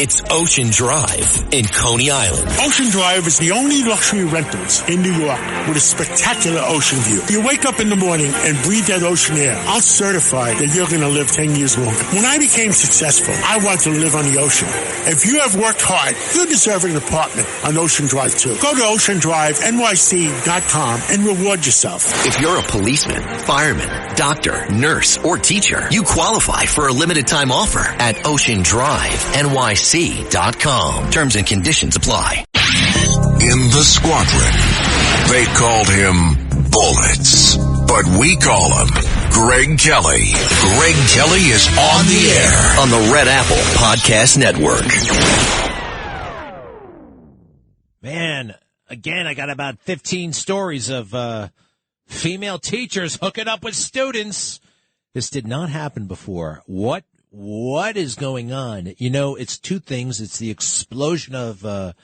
It's Ocean Drive in Coney Island. Ocean Drive is the only luxury rentals in New York with a spectacular ocean view. You wake up in the morning and breathe that ocean air. I'll certify that you're going to live 10 years longer. When I became successful, I wanted to live on the ocean. If you have worked hard, you deserve an apartment on Ocean Drive too. Go to oceandrivenyc.com and reward yourself. If you're a policeman, fireman, doctor, nurse, or teacher, you qualify for a limited time offer at oceandrivenyc.com. Terms and conditions apply. In the squadron, they called him Bullets, but we call him Greg Kelly. Greg Kelly is on the air on the Red Apple Podcast Network. Man, again, I got about 15 stories of female teachers hooking up with students. This did not happen before. What is going on? You know, it's two things. It's the explosion of the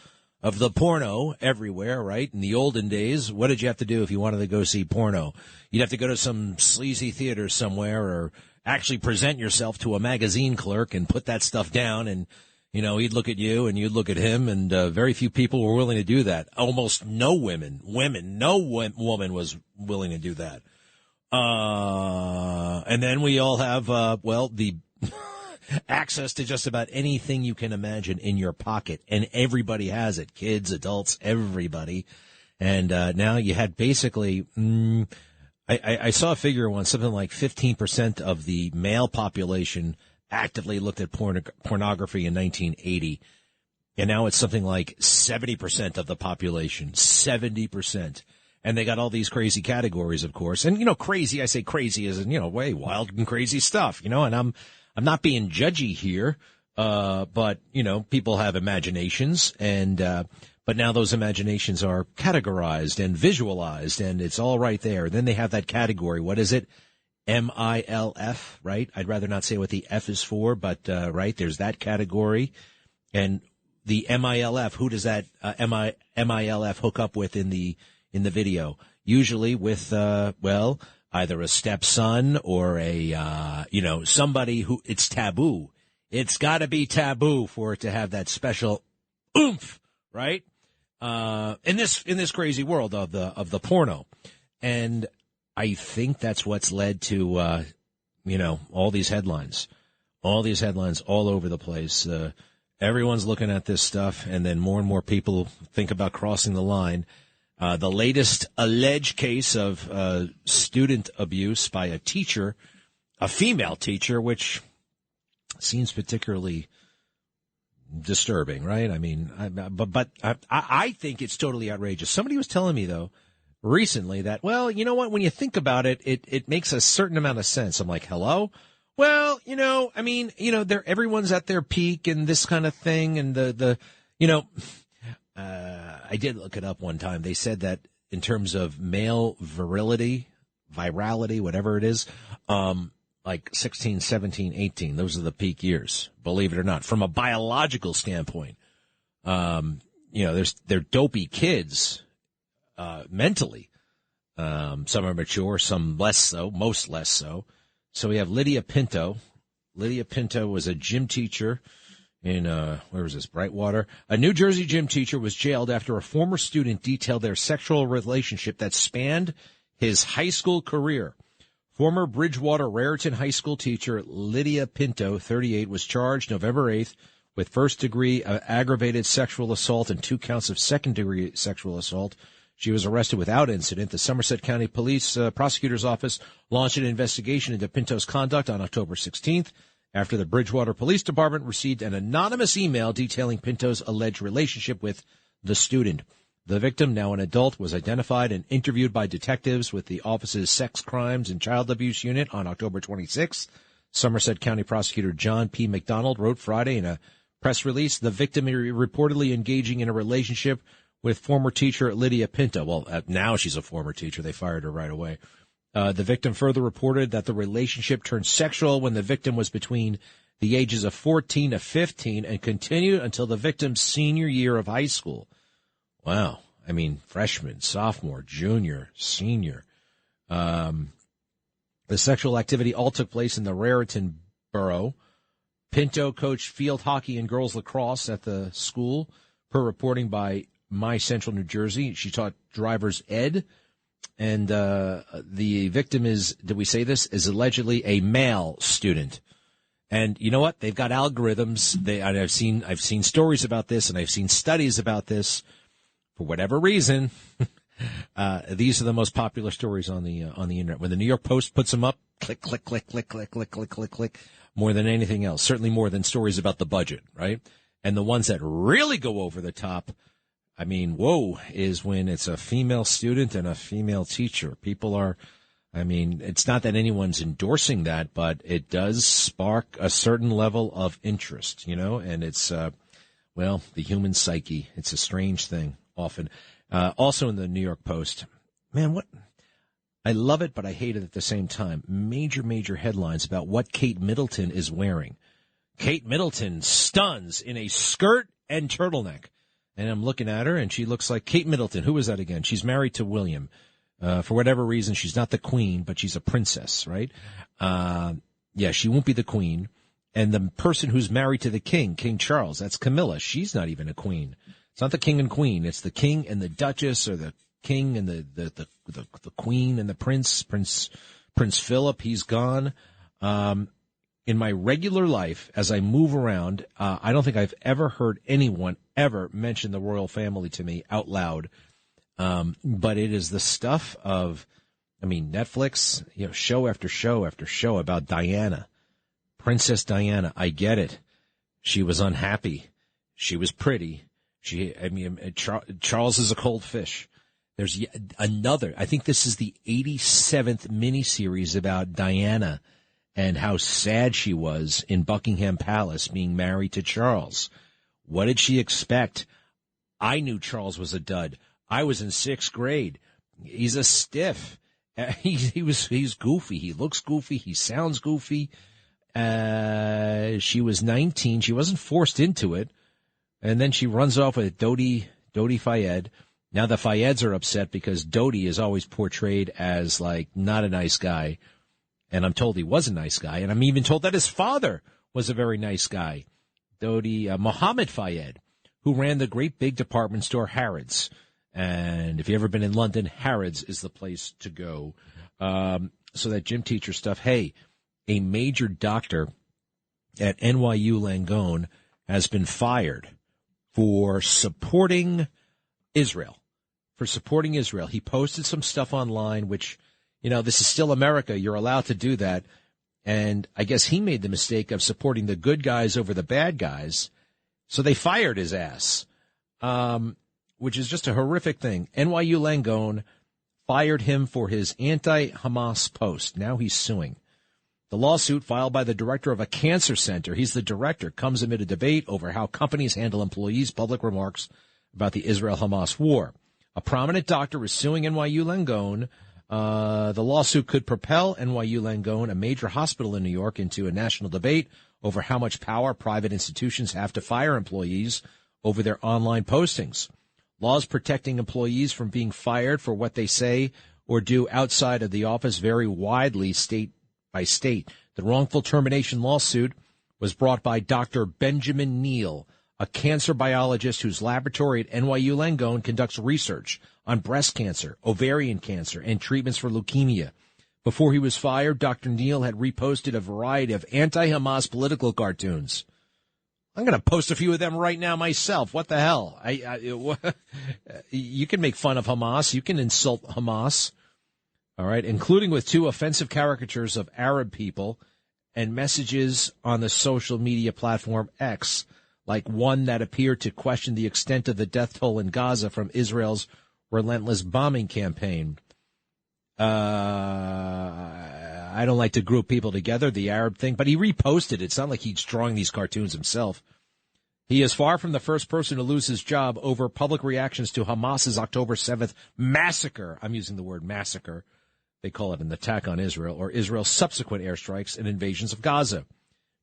porno everywhere, right? In the olden days, what did you have to do if you wanted to go see porno? You'd have to go to some sleazy theater somewhere or actually present yourself to a magazine clerk and put that stuff down. And, you know, he'd look at you and you'd look at him. And very few people were willing to do that. Almost no woman, no woman was willing to do that. And then we all have, the access to just about anything you can imagine in your pocket, and everybody has it. Kids, adults, everybody. And now you had basically, I saw a figure once, something like 15% of the male population actively looked at pornography in 1980. And now it's something like 70% of the population, 70%. And they got all these crazy categories, of course. And, you know, crazy, I say crazy as in, you know, way wild and crazy stuff, you know, and I'm not being judgy here, but, you know, people have imaginations, and but now those imaginations are categorized and visualized, and it's all right there. Then they have that category. What is it? MILF, right? I'd rather not say what the F is for, but, right, there's that category. And the MILF, who does that MILF hook up with in the video? Usually with, either a stepson or somebody who it's taboo. It's got to be taboo for it to have that special oomph, right? In this crazy world of the porno. And I think that's what's led to, all these headlines all over the place. Everyone's looking at this stuff, and then more and more people think about crossing the line. The latest alleged case of student abuse by a teacher, a female teacher, which seems particularly disturbing, right? I mean, but I think it's totally outrageous. Somebody was telling me, though, recently that, well, you know what? When you think about it, it makes a certain amount of sense. I'm like, hello? Well, everyone's at their peak and this kind of thing, and I did look it up one time. They said that in terms of male virality, whatever it is, like 16, 17, 18, those are the peak years, believe it or not. From a biological standpoint, they're dopey kids, mentally. Some are mature, some less so, most less so. So we have Lydia Pinto. Lydia Pinto was a gym teacher in, where was this, Brightwater? A New Jersey gym teacher was jailed after a former student detailed their sexual relationship that spanned his high school career. Former Bridgewater Raritan High School teacher Lydia Pinto, 38, was charged November 8th with first-degree aggravated sexual assault and 2 counts of second-degree sexual assault. She was arrested without incident. The Somerset County Police Prosecutor's Office launched an investigation into Pinto's conduct on October 16th. After the Bridgewater Police Department received an anonymous email detailing Pinto's alleged relationship with the student. The victim, now an adult, was identified and interviewed by detectives with the office's Sex Crimes and Child Abuse Unit on October 26th. Somerset County Prosecutor John P. McDonald wrote Friday in a press release, the victim reportedly engaging in a relationship with former teacher Lydia Pinto. Well, now she's a former teacher. They fired her right away. The victim further reported that the relationship turned sexual when the victim was between the ages of 14 to 15 and continued until the victim's senior year of high school. Wow. I mean, freshman, sophomore, junior, senior. The sexual activity all took place in the Raritan borough. Pinto coached field hockey and girls lacrosse at the school, per reporting by My Central New Jersey. She taught driver's ed, and the victim is, did we say this, is allegedly a male student. And you know what? They've got algorithms. I've seen stories about this, and I've seen studies about this. For whatever reason, these are the most popular stories on the internet. When the New York Post puts them up, click, click, click, click, click, click, click, click, click, more than anything else. Certainly more than stories about the budget, right? And the ones that really go over the top, I mean, whoa, is when it's a female student and a female teacher. People are, I mean, it's not that anyone's endorsing that, but it does spark a certain level of interest, you know, and it's, well, the human psyche. It's a strange thing often. Also in the New York Post, man, what? I love it, but I hate it at the same time. Major headlines about what Kate Middleton is wearing. Kate Middleton stuns in a skirt and turtleneck. And I'm looking at her, and she looks like Kate Middleton. Who is that again? She's married to William. For whatever reason, she's not the queen, but she's a princess, right? Yeah, she won't be the queen. And the person who's married to the king, King Charles, that's Camilla. She's not even a queen. It's not the king and queen. It's the king and the duchess, or the king and the queen and the prince. Prince Philip, he's gone. In my regular life, as I move around, I don't think I've ever heard anyone ever mention the royal family to me out loud. But it is the stuff of, I mean, Netflix, you know, show after show after show about Diana, Princess Diana. I get it. She was unhappy. She was pretty. Charles is a cold fish. There's another, I think this is the 87th miniseries about Diana and how sad she was in Buckingham Palace being married to Charles. What did she expect? I knew Charles was a dud. I was in 6th grade. He's a stiff. He's goofy. He looks goofy. He sounds goofy. She was 19. She wasn't forced into it. And then she runs off with Dodi Fayed. Now the Fayeds are upset because Dodi is always portrayed as, like, not a nice guy. And I'm told he was a nice guy. And I'm even told that his father was a very nice guy. Mohammed Fayed, who ran the great big department store Harrods. And if you've ever been in London, Harrods is the place to go. So that gym teacher stuff. Hey, a major doctor at NYU Langone has been fired for supporting Israel. He posted some stuff online, which, you know, this is still America. You're allowed to do that. And I guess he made the mistake of supporting the good guys over the bad guys. So they fired his ass, which is just a horrific thing. NYU Langone fired him for his anti-Hamas post. Now he's suing. The lawsuit filed by the director of a cancer center, he's the director, comes amid a debate over how companies handle employees' public remarks about the Israel-Hamas war. A prominent doctor is suing NYU Langone. The lawsuit could propel NYU Langone, a major hospital in New York, into a national debate over how much power private institutions have to fire employees over their online postings. Laws protecting employees from being fired for what they say or do outside of the office vary widely state by state. The wrongful termination lawsuit was brought by Dr. Benjamin Neal, a cancer biologist whose laboratory at NYU Langone conducts research on breast cancer, ovarian cancer, and treatments for leukemia. Before he was fired, Dr. Neal had reposted a variety of anti-Hamas political cartoons. I'm going to post a few of them right now myself. What the hell? You can make fun of Hamas. You can insult Hamas. All right, including with 2 offensive caricatures of Arab people and messages on the social media platform X, like one that appeared to question the extent of the death toll in Gaza from Israel's relentless bombing campaign. I don't like to group people together, the Arab thing, but he reposted it. It's not like he's drawing these cartoons himself. He is far from the first person to lose his job over public reactions to Hamas's October 7th massacre. I'm using the word massacre. They call it an attack on Israel, or Israel's subsequent airstrikes and invasions of Gaza.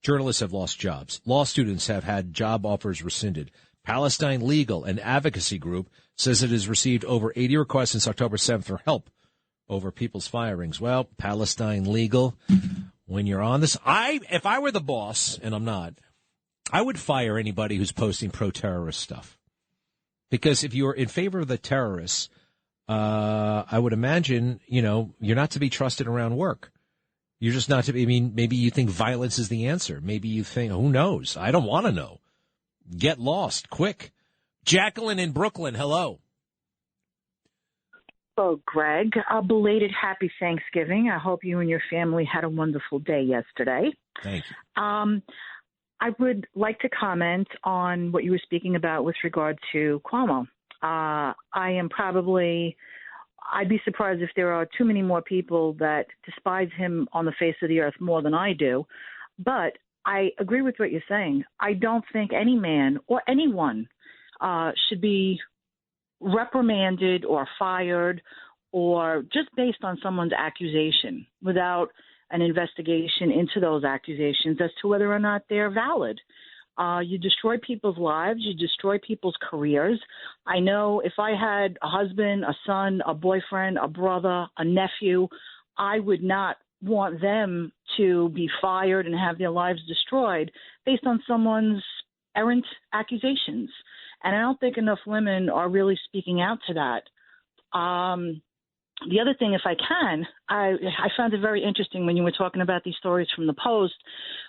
Journalists have lost jobs. Law students have had job offers rescinded. Palestine Legal, an advocacy group, says it has received over 80 requests since October 7th for help over people's firings. Well, Palestine Legal, when you're on this. If I were the boss, and I'm not, I would fire anybody who's posting pro-terrorist stuff. Because if you're in favor of the terrorists, I would imagine, you're not to be trusted around work. You're just not to be, maybe you think violence is the answer. Maybe you think, who knows? I don't want to know. Get lost, quick. Jacqueline in Brooklyn, hello. Oh, Greg, a belated happy Thanksgiving. I hope you and your family had a wonderful day yesterday. Thank you. I would like to comment on what you were speaking about with regard to Cuomo. I'd be surprised if there are too many more people that despise him on the face of the earth more than I do. But I agree with what you're saying. I don't think any man or anyone should be reprimanded or fired or just based on someone's accusation without an investigation into those accusations as to whether or not they're valid. You destroy people's lives. You destroy people's careers. I know if I had a husband, a son, a boyfriend, a brother, a nephew, I would not want them to be fired and have their lives destroyed based on someone's errant accusations. And I don't think enough women are really speaking out to that. The other thing, if I can, I found it very interesting when you were talking about these stories from the Post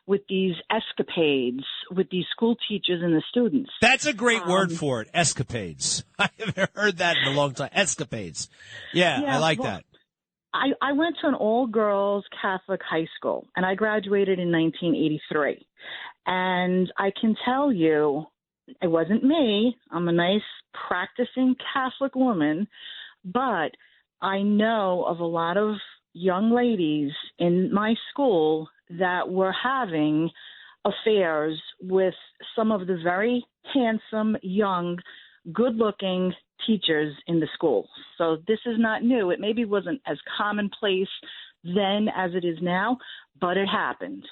with these escapades with these school teachers and the students. That's a great word for it, escapades. I haven't heard that in a long time. Escapades. Yeah, I like that. I went to an all-girls Catholic high school, and I graduated in 1983. And I can tell you, it wasn't me. I'm a nice practicing Catholic woman, but I know of a lot of young ladies in my school that were having affairs with some of the very handsome, young, good-looking teachers in the school. So this is not new. It maybe wasn't as commonplace then as it is now, but it happened.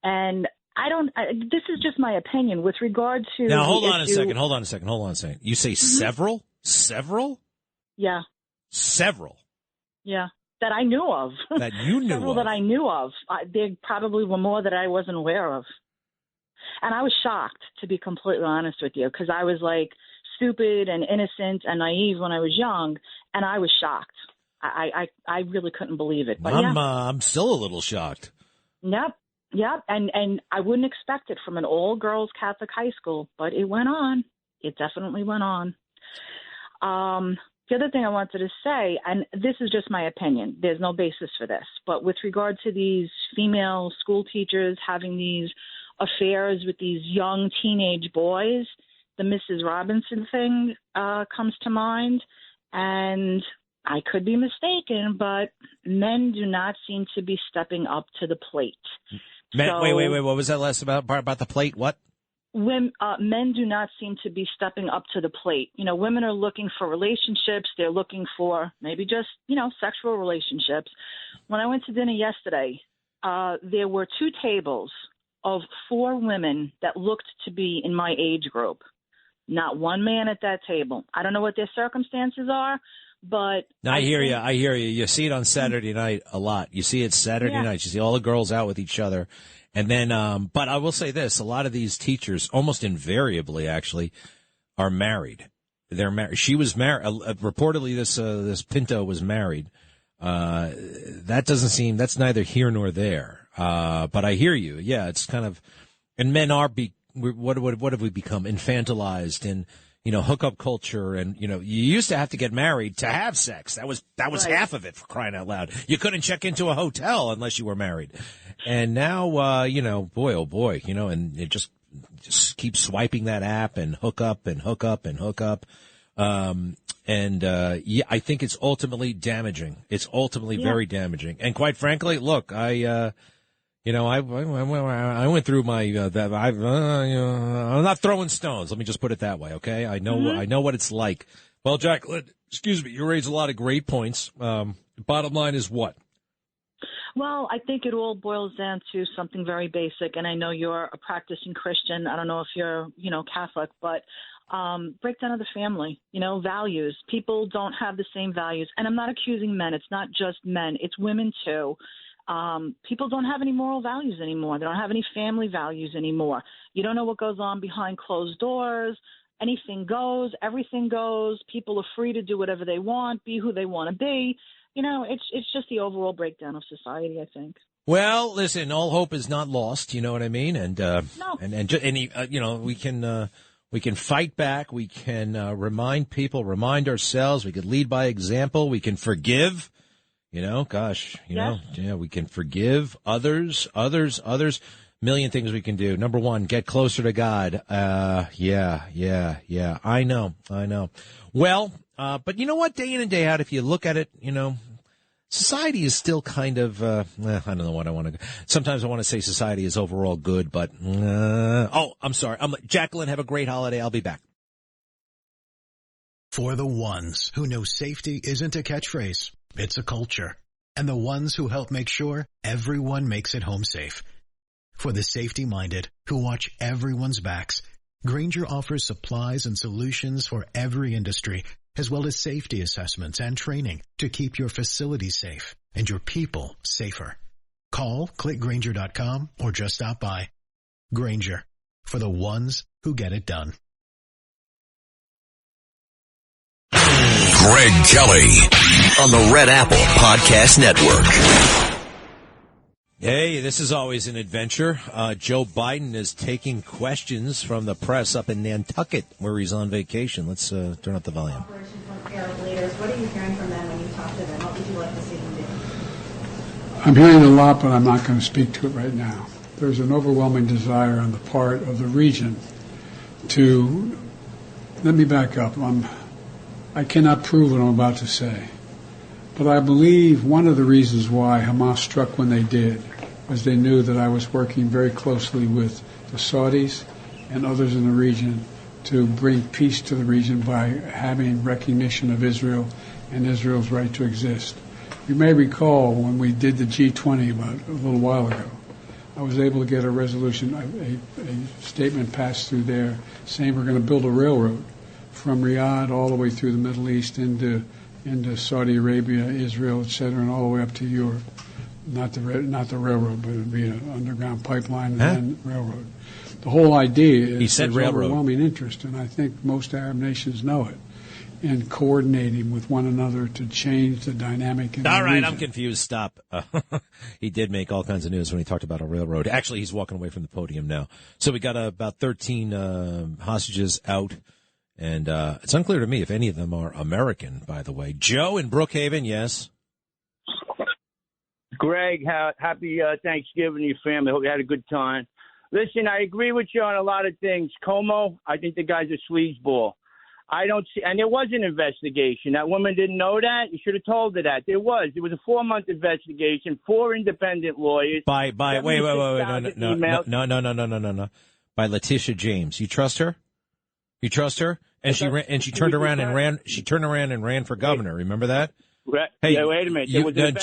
And this is just my opinion with regard to. Now, hold on a second. You say several? Several? Yeah. Several? Yeah. That I knew of. That you knew Several of. that I knew of. There probably were more that I wasn't aware of. And I was shocked, to be completely honest with you, because I was like stupid and innocent and naive when I was young, and I was shocked. I really couldn't believe it. But I'm still a little shocked. Yep. And I wouldn't expect it from an all-girls Catholic high school, but it went on. It definitely went on. The other thing I wanted to say, and this is just my opinion, there's no basis for this, but with regard to these female school teachers having these affairs with these young teenage boys, the Mrs. Robinson thing comes to mind, and I could be mistaken, but men do not seem to be stepping up to the plate. Wait. What was that last about the plate? What? Men do not seem to be stepping up to the plate. Women are looking for relationships. They're looking for maybe just, sexual relationships. When I went to dinner yesterday, there were 2 tables of 4 women that looked to be in my age group. Not one man at that table. I don't know what their circumstances are, but I hear you. You see it on Saturday night a lot. You see it Saturday night. You see all the girls out with each other. And then, but I will say this, a lot of these teachers, almost invariably actually, are married. They're married. She was married. Reportedly, this Pinto was married. That's neither here nor there. But I hear you. Yeah, it's kind of, and men are, what have we become? Infantilized and, hookup culture. And, you used to have to get married to have sex. That was right. Half of it, for crying out loud. You couldn't check into a hotel unless you were married. And now, boy, oh boy, and it just keep swiping that app and hook up and hook up and hook up. I think it's ultimately damaging. It's ultimately very damaging. And quite frankly, look, I went through my, I'm not throwing stones. Let me just put it that way. Okay. I know what it's like. Well, Jacqueline, excuse me, you raised a lot of great points. Bottom line is what? Well, I think it all boils down to something very basic, and I know you're a practicing Christian. I don't know if you're, Catholic, but breakdown of the family, values. People don't have the same values, and I'm not accusing men. It's not just men. It's women, too. People don't have any moral values anymore. They don't have any family values anymore. You don't know what goes on behind closed doors. Anything goes. Everything goes. People are free to do whatever they want, be who they want to be. It's just the overall breakdown of society, I think. Well, listen, all hope is not lost. You know what I mean? And No. we can fight back. We can remind people, remind ourselves. We could lead by example. We can forgive. We can forgive others. Million things we can do. Number one, get closer to God. Yeah. I know. Well, but you know what? Day in and day out, if you look at it, society is still kind of, I don't know what I want to, sometimes I want to say society is overall good, but, I'm sorry. Jacqueline, have a great holiday. I'll be back. For the ones who know safety isn't a catchphrase, it's a culture. And the ones who help make sure everyone makes it home safe. For the safety-minded who watch everyone's backs, Grainger offers supplies and solutions for every industry, as well as safety assessments and training to keep your facilities safe and your people safer. Call, click Grainger.com, or just stop by. Grainger, for the ones who get it done. Greg Kelly on the Red Apple Podcast Network. Hey, this is always an adventure. Joe Biden is taking questions from the press up in Nantucket, where he's on vacation. Let's turn up the volume. Operations from Arab leaders. What are you hearing from them when you talk to them? What would you like to see them do? I'm hearing a lot, but I'm not going to speak to it right now. There's an overwhelming desire on the part of the region to, let me back up. I cannot prove what I'm about to say. But I believe one of the reasons why Hamas struck when they did was they knew that I was working very closely with the Saudis and others in the region to bring peace to the region by having recognition of Israel and Israel's right to exist. You may recall when we did the G20 about a little while ago, I was able to get a resolution, a statement passed through there saying we're going to build a railroad from Riyadh all the way through the Middle East into Saudi Arabia, Israel, etc., and all the way up to Europe. Not the railroad, but it'd be an underground pipeline and then railroad. The whole idea is there's overwhelming interest, and I think most Arab nations know it, in coordinating with one another to change the dynamic in the region. All right, I'm confused. Stop. He did make all kinds of news when he talked about a railroad. Actually, he's walking away from the podium now. So we got about 13 hostages out. And it's unclear to me if any of them are American, by the way. Joe in Brookhaven, yes. Greg, happy Thanksgiving to your family. Hope you had a good time. Listen, I agree with you on a lot of things. Como, I think the guy's a sleazeball. I don't see, and there was an investigation. That woman didn't know that. You should have told her that. There was a 4-month investigation, 4 independent lawyers. Wait, no. By Letitia James. You trust her? You trust her? And she turned around and ran. She turned around and ran for governor. Remember that? Hey, yeah, wait a minute. There was an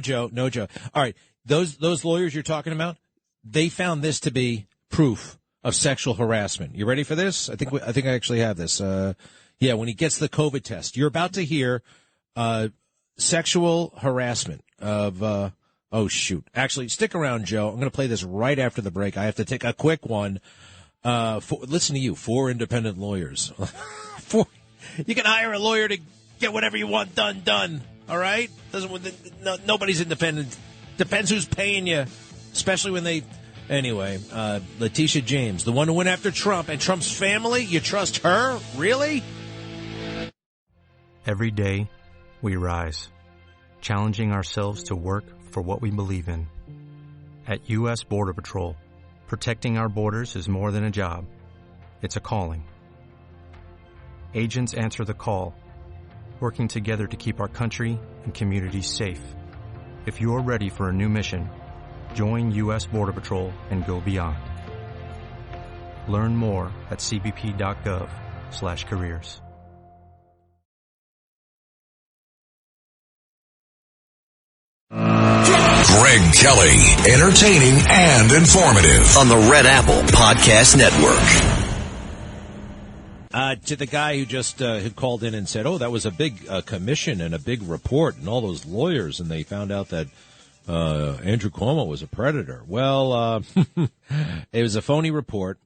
Joe. All right, those lawyers you're talking about, they found this to be proof of sexual harassment. You ready for this? I think I actually have this. When he gets the COVID test, you're about to hear sexual harassment of. Oh shoot! Actually, stick around, Joe. I'm going to play this right after the break. I have to take a quick one. Listen to you, 4 independent lawyers. You can hire a lawyer to get whatever you want done. All right? Nobody's independent. Depends who's paying you, especially when they. Anyway, Letitia James, the one who went after Trump and Trump's family. You trust her? Really? Every day, we rise, challenging ourselves to work for what we believe in. At U.S. Border Patrol, protecting our borders is more than a job. It's a calling. Agents answer the call, working together to keep our country and communities safe. If you're ready for a new mission, join U.S. Border Patrol and go beyond. Learn more at cbp.gov/careers. Greg Kelly, entertaining and informative on the Red Apple Podcast Network. To the guy who just had called in and said, oh, that was a big commission and a big report and all those lawyers, and they found out that Andrew Cuomo was a predator. Well, it was a phony report,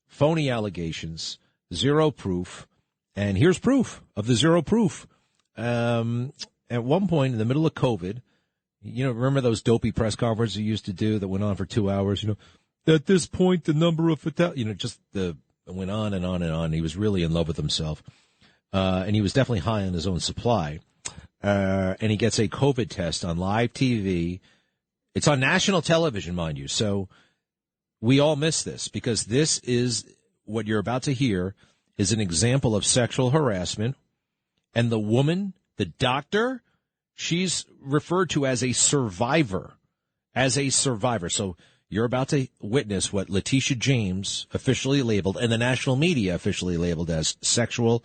phony allegations, zero proof, and here's proof of the zero proof. At one point in the middle of COVID, remember those dopey press conferences you used to do that went on for 2 hours? At this point, the number of went on and on and on. He was really in love with himself, and he was definitely high on his own supply. And he gets a COVID test on live TV. It's on national television, mind you. So we all miss this because this is what you're about to hear is an example of sexual harassment. And the woman, the doctor, she's referred to as a survivor, So you're about to witness what Letitia James officially labeled and the national media officially labeled as sexual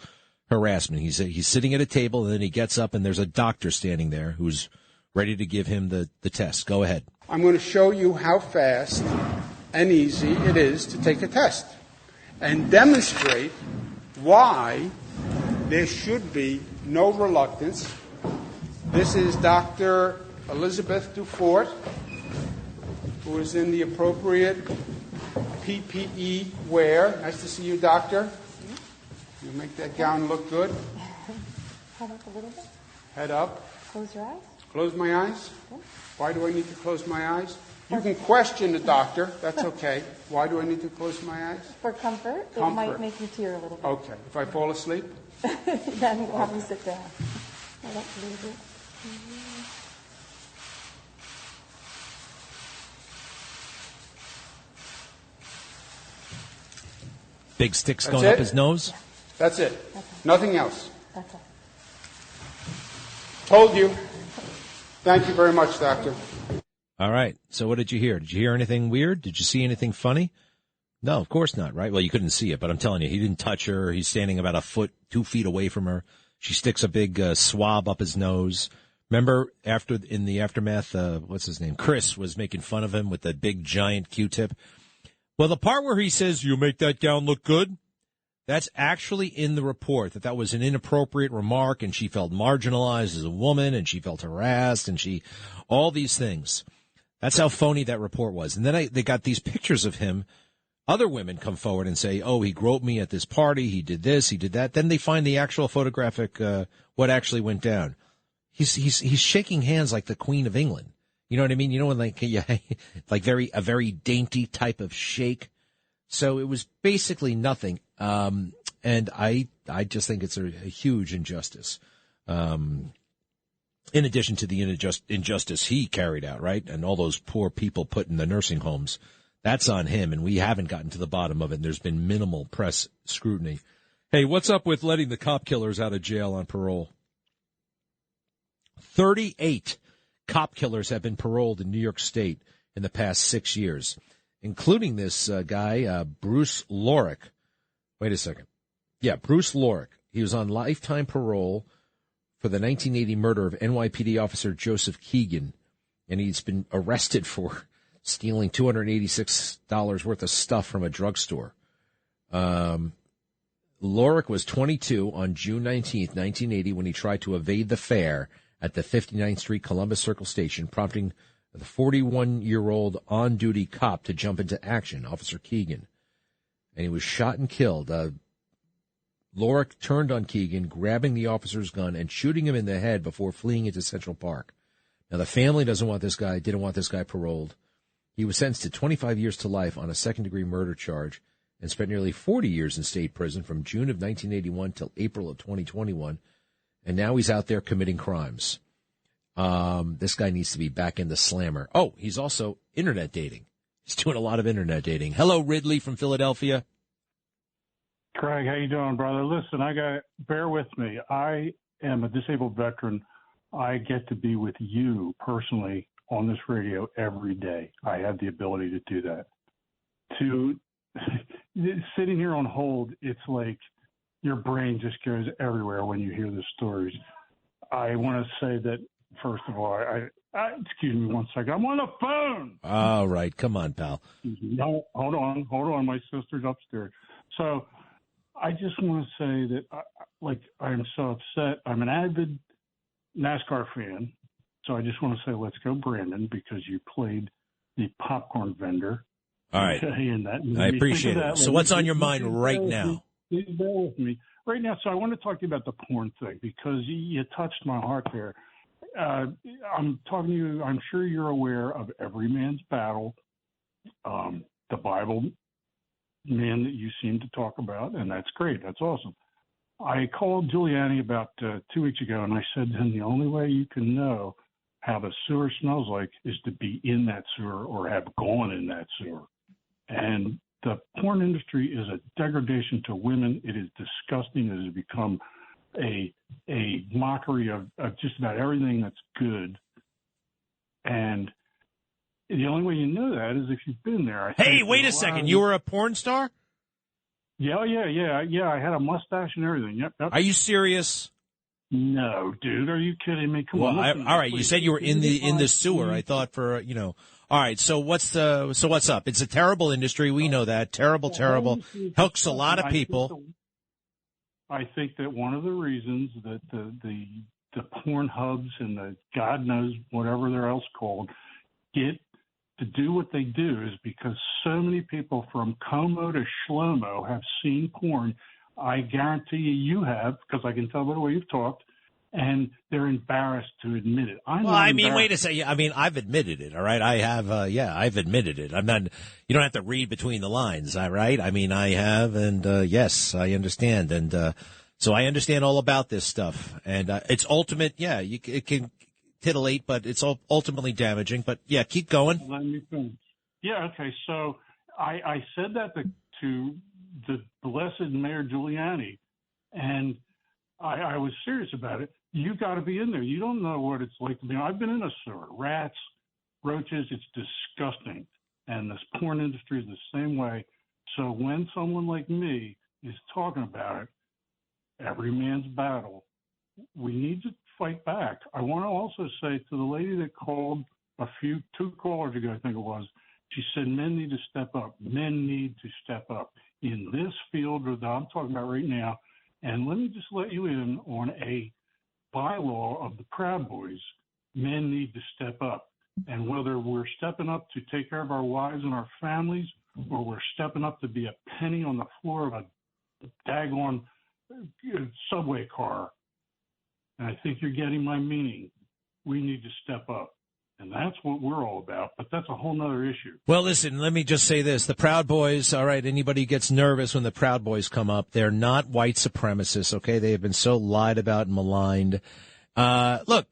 harassment. He's sitting at a table, and then he gets up, and there's a doctor standing there who's ready to give him the test. Go ahead. I'm going to show you how fast and easy it is to take a test and demonstrate why there should be no reluctance. This is Dr. Elizabeth Dufort, who is in the appropriate PPE wear. Nice to see you, doctor. You make that gown look good. Head up a little bit. Head up. Close your eyes. Close my eyes. Okay. Why do I need to close my eyes? You can question the doctor. That's okay. Why do I need to close my eyes? For comfort. It might make you tear a little bit. Okay. If I fall asleep? Then we'll have you sit down. Head up a little bit. Big sticks going up his nose? Yeah. That's it. Nothing else. That's all. Told you. Thank you very much, doctor. All right. So what did you hear? Did you hear anything weird? Did you see anything funny? No, of course not, right? Well, you couldn't see it, but I'm telling you, he didn't touch her. He's standing about 2 feet away from her. She sticks a big swab up his nose. Remember, in the aftermath, what's his name? Chris was making fun of him with the big giant Q-tip. Well, the part where he says, you make that gown look good, that's actually in the report, that was an inappropriate remark, and she felt marginalized as a woman, and she felt harassed, and all these things. That's how phony that report was. And then they got these pictures of him. Other women come forward and say, oh, he groped me at this party, he did this, he did that. Then they find the actual photographic, what actually went down. He's shaking hands like the Queen of England. You know what I mean? When a very dainty type of shake. So it was basically nothing. And I just think it's a huge injustice. In addition to the injustice he carried out, right? And all those poor people put in the nursing homes. That's on him, and we haven't gotten to the bottom of it, and there's been minimal press scrutiny. Hey, what's up with letting the cop killers out of jail on parole? 38 cop killers have been paroled in New York State in the past 6 years, including this guy, Bruce Lorick. Wait a second. Yeah, Bruce Lorick. He was on lifetime parole for the 1980 murder of NYPD officer Joseph Keegan, and he's been arrested for stealing $286 worth of stuff from a drugstore. Lorick was 22 on June 19th, 1980, when he tried to evade the fare at the 59th Street Columbus Circle station, prompting the 41-year-old on-duty cop to jump into action, Officer Keegan. And he was shot and killed. Lorick turned on Keegan, grabbing the officer's gun and shooting him in the head before fleeing into Central Park. Now, the family didn't want this guy paroled. He was sentenced to 25 years to life on a second-degree murder charge and spent nearly 40 years in state prison from June of 1981 till April of 2021. And now he's out there committing crimes. This guy needs to be back in the slammer. Oh, he's also internet dating. He's doing a lot of internet dating. Hello, Ridley from Philadelphia. Craig, how you doing, brother? Listen, bear with me. I am a disabled veteran. I get to be with you personally on this radio every day. I have the ability to do that. Sitting here on hold, it's like your brain just goes everywhere when you hear the stories. I want to say that, first of all, excuse me one second. I'm on the phone. All right. Come on, pal. No, hold on. My sister's upstairs. So I just want to say that, I'm so upset. I'm an avid NASCAR fan, so I just want to say let's go, Brandon, because you played the popcorn vendor. All right. In that I appreciate it. So what's on your mind right now? Please bear with me. Right now, so I want to talk to you about the porn thing because you touched my heart there. I'm talking to you, I'm sure you're aware of Every Man's Battle, the Bible man that you seem to talk about, and that's great. That's awesome. I called Giuliani about 2 weeks ago, and I said to him, the only way you can know how the sewer smells like is to be in that sewer or have gone in that sewer. And the porn industry is a degradation to women. It is disgusting. It has become a mockery of just about everything that's good. And the only way you know that is if you've been there. Hey, wait a second. You were a porn star? Yeah. I had a mustache and everything. Yep. Are you serious? No, dude. Are you kidding me? Come on. Listen, all right. please. You said you were in the sewer. I thought for. All right. So what's up? It's a terrible industry. We know that. Terrible. Hooks a lot of people. I think that one of the reasons that the porn hubs and the God knows whatever they're else called get to do what they do is because so many people from Como to Shlomo have seen porn. I guarantee you have, because I can tell by the way you've talked, and they're embarrassed to admit it. Wait a second. I mean, I've admitted it, all right? I have, I've admitted it. I'm not, you don't have to read between the lines, all right? I mean, I have, and yes, I understand. And so I understand all about this stuff. And it's ultimate, it can titillate, but it's ultimately damaging. But, yeah, keep going. Let me finish. Yeah, okay. So I said that to the blessed Mayor Giuliani, and I was serious about it. You got to be in there. You don't know what it's like to be. I've been in a sewer. Rats, roaches, it's disgusting. And this porn industry is the same way. So when someone like me is talking about it, every man's battle, we need to fight back. I want to also say to the lady that called two callers ago, I think it was, she said men need to step up. Men need to step up in this field that I'm talking about right now. And let me just let you in on a bylaw of the Proud Boys. Men need to step up. And whether we're stepping up to take care of our wives and our families, or we're stepping up to be a penny on the floor of a daggone subway car, and I think you're getting my meaning, we need to step up. And that's what we're all about, but that's a whole nother issue. Well, listen, let me just say this. The Proud Boys, all right, anybody gets nervous when the Proud Boys come up, they're not white supremacists, okay? They have been so lied about and maligned. Look,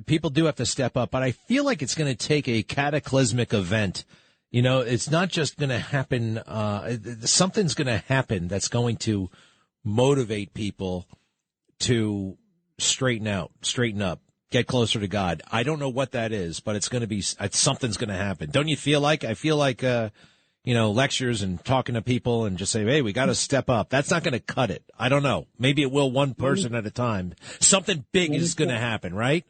people do have to step up, but I feel like it's going to take a cataclysmic event. You know, it's not just going to happen. Something's going to happen that's going to motivate people to straighten up. Get closer to God. I don't know what that is, but it's going to be, something's going to happen. Don't you feel like? I feel like, lectures and talking to people and just say, hey, we got to step up. That's not going to cut it. I don't know. Maybe it will one person at a time. Something big is going to happen, right?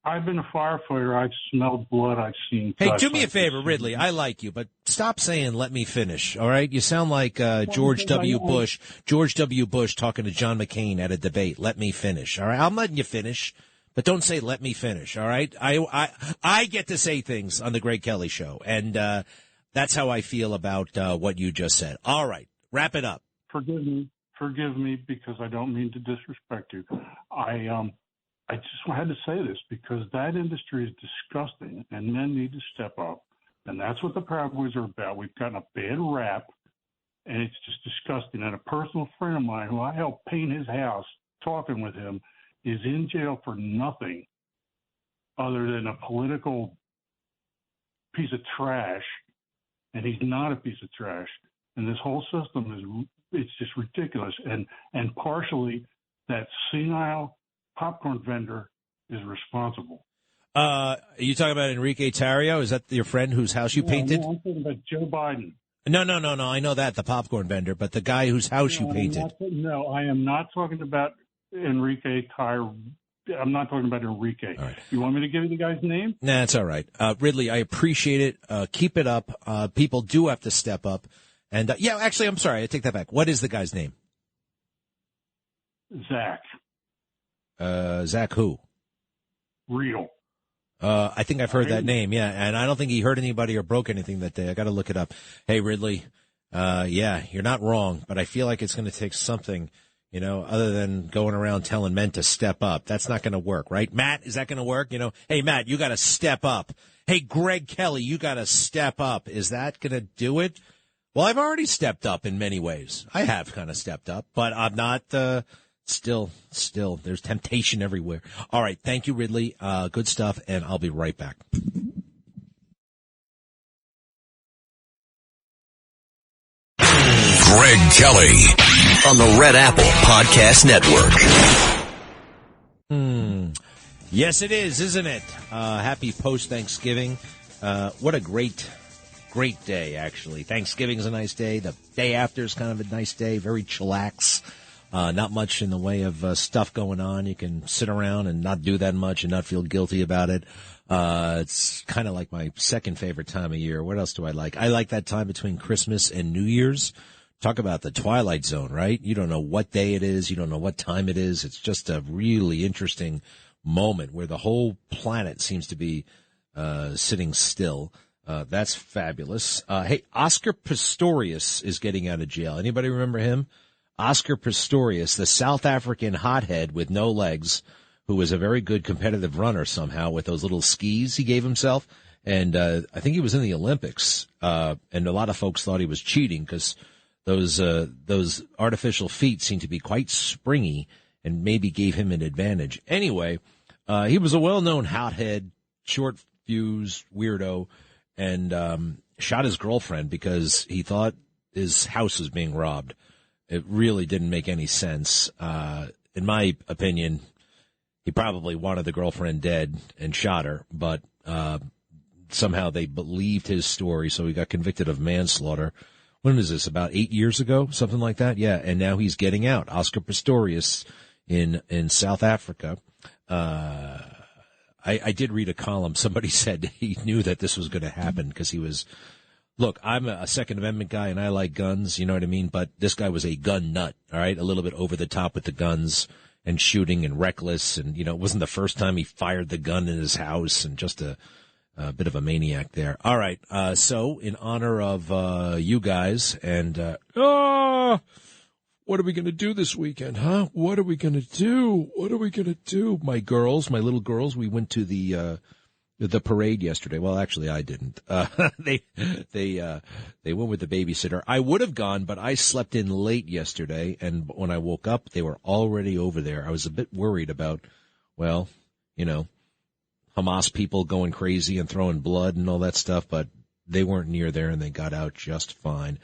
I've been a firefighter. I've smelled blood. I've seen. Hey, do me a favor, Ridley. I like you, but stop saying "let me finish." All right, you sound like George W. Bush. George W. Bush talking to John McCain at a debate. Let me finish. All right, I'm letting you finish, but don't say "let me finish." All right, I get to say things on the Greg Kelly Show, and that's how I feel about what you just said. All right, wrap it up. Forgive me, because I don't mean to disrespect you. I just had to say this because that industry is disgusting and men need to step up. And that's what the Proud Boys are about. We've gotten a bad rap and it's just disgusting. And a personal friend of mine who I helped paint his house, talking with him, is in jail for nothing other than a political piece of trash. And he's not a piece of trash. And this whole system it's just ridiculous. And partially that senile popcorn vendor is responsible. Are you talking about Enrique Tarrio? Is that your friend whose house you painted? No, I'm talking about Joe Biden. No. I know that, the popcorn vendor, but the guy whose house you painted. I am not talking about Enrique Tarrio. I'm not talking about Enrique. Right. You want me to give you the guy's name? Nah, it's all right. Ridley, I appreciate it. Keep it up. People do have to step up. And yeah, actually, I'm sorry, I take that back. What is the guy's name? Zach. Zach who? Real. I think I've heard that name, yeah, and I don't think he hurt anybody or broke anything that day. I got to look it up. Hey, Ridley, yeah, you're not wrong, but I feel like it's going to take something, other than going around telling men to step up. That's not going to work, right? Matt, is that going to work? Hey, Matt, you got to step up. Hey, Greg Kelly, you got to step up. Is that going to do it? Well, I've already stepped up in many ways. I have kind of stepped up, but I'm not, Still, there's temptation everywhere. All right. Thank you, Ridley. Good stuff. And I'll be right back. Greg Kelly on the Red Apple Podcast Network. Yes, it is, isn't it? Happy post-Thanksgiving. What a great day, actually. Thanksgiving's a nice day. The day after is kind of a nice day. Very chillax. Not much in the way of stuff going on. You can sit around and not do that much and not feel guilty about it. It's kind of like my second favorite time of year. What else do I like? I like that time between Christmas and New Year's. Talk about the Twilight Zone, right? You don't know what day it is. You don't know what time it is. It's just a really interesting moment where the whole planet seems to be sitting still. That's fabulous. Hey, Oscar Pistorius is getting out of jail. Anybody remember him? Oscar Pistorius, the South African hothead with no legs, who was a very good competitive runner somehow with those little skis he gave himself. And I think he was in the Olympics. And a lot of folks thought he was cheating because those artificial feet seemed to be quite springy and maybe gave him an advantage. Anyway, he was a well-known hothead, short fuse weirdo, and shot his girlfriend because he thought his house was being robbed. It really didn't make any sense. In my opinion, he probably wanted the girlfriend dead and shot her, but somehow they believed his story, so he got convicted of manslaughter. When was this, about 8 years ago? Something like that? Yeah, and now he's getting out. Oscar Pistorius in South Africa. I did read a column. Somebody said he knew that this was going to happen because he was... Look, I'm a Second Amendment guy, and I like guns, you know what I mean? But this guy was a gun nut, all right? A little bit over the top with the guns and shooting and reckless. And, it wasn't the first time he fired the gun in his house, and just a bit of a maniac there. All right, so in honor of you guys and what are we going to do this weekend, huh? What are we going to do? What are we going to do? My little girls, we went to the parade yesterday. Well, actually, I didn't. They went with the babysitter. I would have gone, but I slept in late yesterday, and when I woke up, they were already over there. I was a bit worried about, Hamas people going crazy and throwing blood and all that stuff, but they weren't near there, and they got out just fine.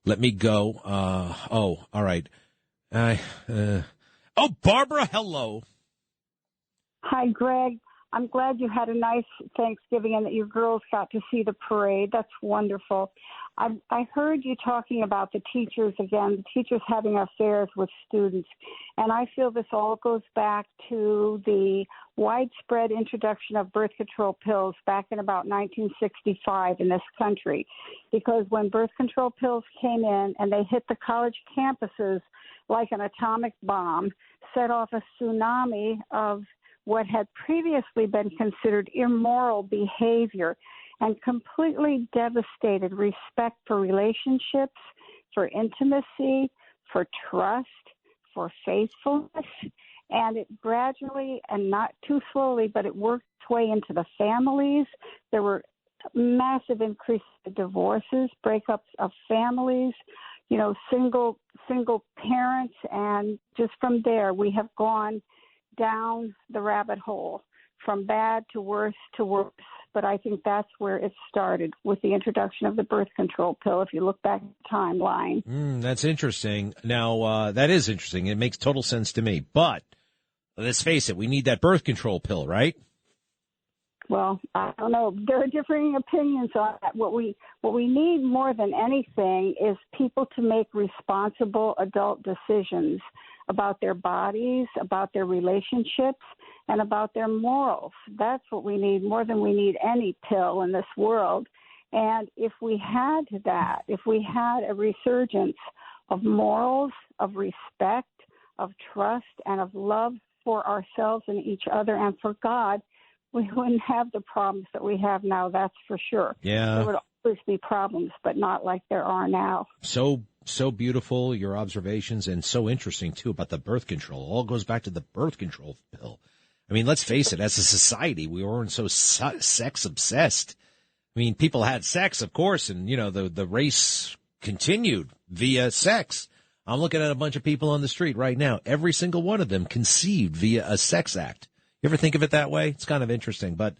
Let me go. All right. Barbara, hello. Hi, Greg. I'm glad you had a nice Thanksgiving and that your girls got to see the parade. That's wonderful. I heard you talking about the teachers again, the teachers having affairs with students. And I feel this all goes back to the widespread introduction of birth control pills back in about 1965 in this country. Because when birth control pills came in and they hit the college campuses like an atomic bomb, set off a tsunami of what had previously been considered immoral behavior and completely devastated respect for relationships, for intimacy, for trust, for faithfulness. And it gradually, and not too slowly, but it worked its way into the families. There were massive increases in divorces, breakups of families, single parents. And just from there, we have gone down the rabbit hole from bad to worse to worse. But I think that's where it started with the introduction of the birth control pill, if you look back at the timeline. That's interesting. Now, that is interesting. It makes total sense to me. But let's face it, we need that birth control pill, right? Well, I don't know. There are differing opinions on that. What we need more than anything is people to make responsible adult decisions about their bodies, about their relationships, and about their morals. That's what we need more than we need any pill in this world. And if we had that, if we had a resurgence of morals, of respect, of trust, and of love for ourselves and each other and for God, we wouldn't have the problems that we have now, that's for sure. Yeah. There would always be problems, but not like there are now. So beautiful, your observations, and so interesting, too, about the birth control. All goes back to the birth control pill. I mean, let's face it, as a society, we weren't so sex-obsessed. I mean, people had sex, of course, and, you know, the race continued via sex. I'm looking at a bunch of people on the street right now. Every single one of them conceived via a sex act. You ever think of it that way? It's kind of interesting, but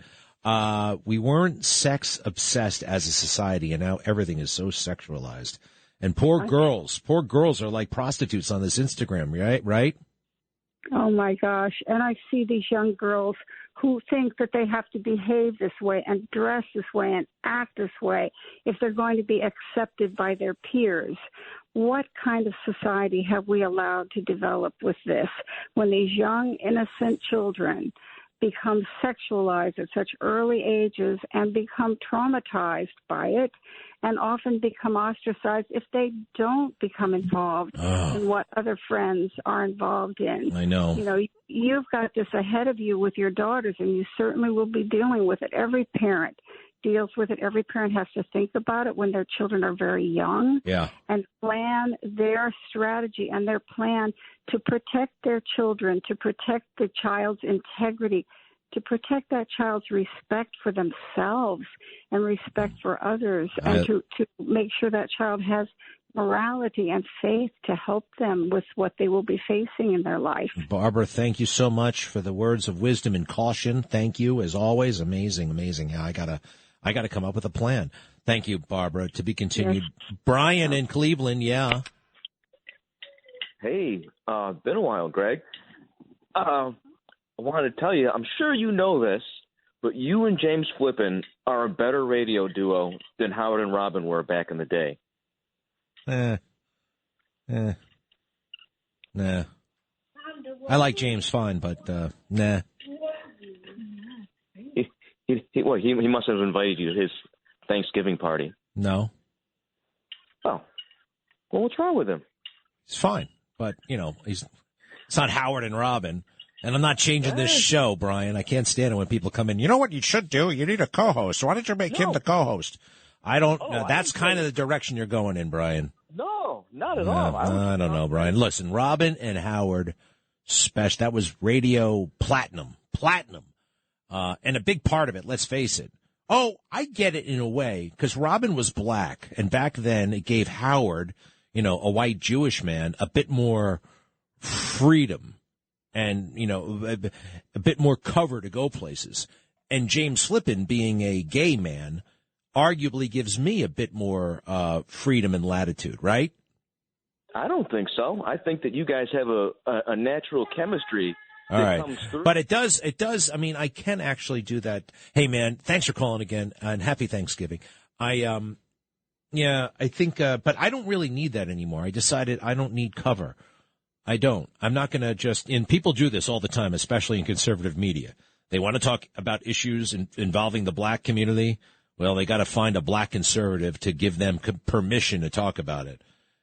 we weren't sex-obsessed as a society, and now everything is so sexualized. And poor girls are like prostitutes on this Instagram, right? Oh, my gosh. And I see these young girls who think that they have to behave this way and dress this way and act this way if they're going to be accepted by their peers. What kind of society have we allowed to develop with this when these young, innocent children become sexualized at such early ages and become traumatized by it and often become ostracized if they don't become involved in what other friends are involved in? I know. You know, you've got this ahead of you with your daughters, and you certainly will be dealing with it. Every parent deals with it. Every parent has to think about it when their children are very young and plan their strategy and their plan to protect their children, to protect the child's integrity, to protect that child's respect for themselves and respect for others, and to make sure that child has morality and faith to help them with what they will be facing in their life. Barbara, thank you so much for the words of wisdom and caution. Thank you, as always. Amazing. Yeah, I gotta come up with a plan. Thank you, Barbara. To be continued. Yes. Brian in Cleveland, yeah. Hey, been a while, Greg. I wanted to tell you, I'm sure you know this, but you and James Flippin are a better radio duo than Howard and Robin were back in the day. Nah. I like James fine, but nah. He must have invited you to his Thanksgiving party. No. Oh. Well, what's wrong with him? He's fine, but, you know, it's not Howard and Robin. And I'm not changing this show, Brian. I can't stand it when people come in. You know what you should do? You need a co-host. Why don't you make him the co-host? I don't know. That's kind of the direction you're going in, Brian. No, not at all. I don't know, Brian. Listen, Robin and Howard, that was radio platinum. And a big part of it, let's face it. Oh, I get it in a way, because Robin was black, and back then it gave Howard, you know, a white Jewish man, a bit more freedom and, you know, a bit more cover to go places. And James Flippin, being a gay man, arguably gives me a bit more freedom and latitude, right? I don't think so. I think that you guys have a natural chemistry. All right. But it does. I mean, I can actually do that. Hey, man, thanks for calling again, and happy Thanksgiving. I think, but I don't really need that anymore. I decided I don't need cover. I don't. I'm not going to and people do this all the time, especially in conservative media. They want to talk about issues involving the black community. Well, they got to find a black conservative to give them permission to talk about it.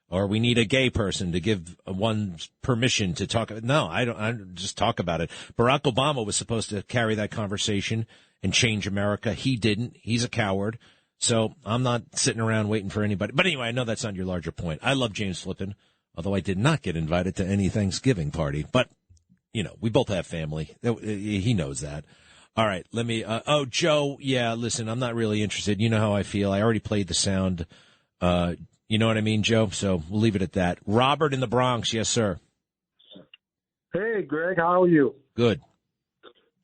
Or we need a gay person to give one permission to talk. No, I don't just talk about it. Barack Obama was supposed to carry that conversation and change America. He didn't. He's a coward. So I'm not sitting around waiting for anybody. But anyway, I know that's not your larger point. I love James Flippin, although I did not get invited to any Thanksgiving party. But, you know, we both have family. He knows that. All right, let me, Joe, yeah, listen, I'm not really interested. You know how I feel. I already played the sound. You know what I mean, Joe? So we'll leave it at that. Robert in the Bronx, yes, sir. Hey, Greg, how are you? Good.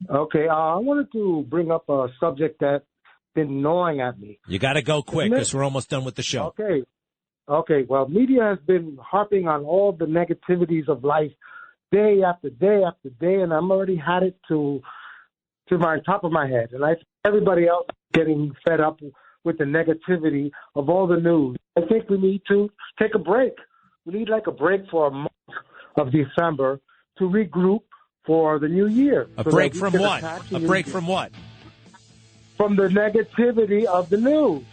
Okay, I wanted to bring up a subject that's been gnawing at me. You got to go quick because we're almost done with the show. Okay, well, media has been harping on all the negativities of life day after day after day, and I'm already had it to my top of my head. And I think everybody else is getting fed up with the negativity of all the news. I think we need to take a break. We need like a break for a month of December to regroup for the new year. A break from what? A break from what? From the negativity of the news.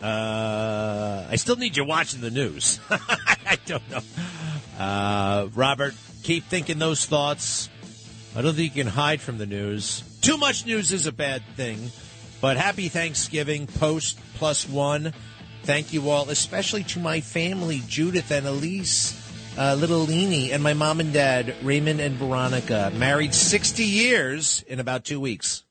I still need you watching the news. I don't know. Robert, keep thinking those thoughts. I don't think you can hide from the news. Too much news is a bad thing. But happy Thanksgiving, Post +1. Thank you all, especially to my family, Judith and Elise, little Leanie, and my mom and dad, Raymond and Veronica, married 60 years in about 2 weeks.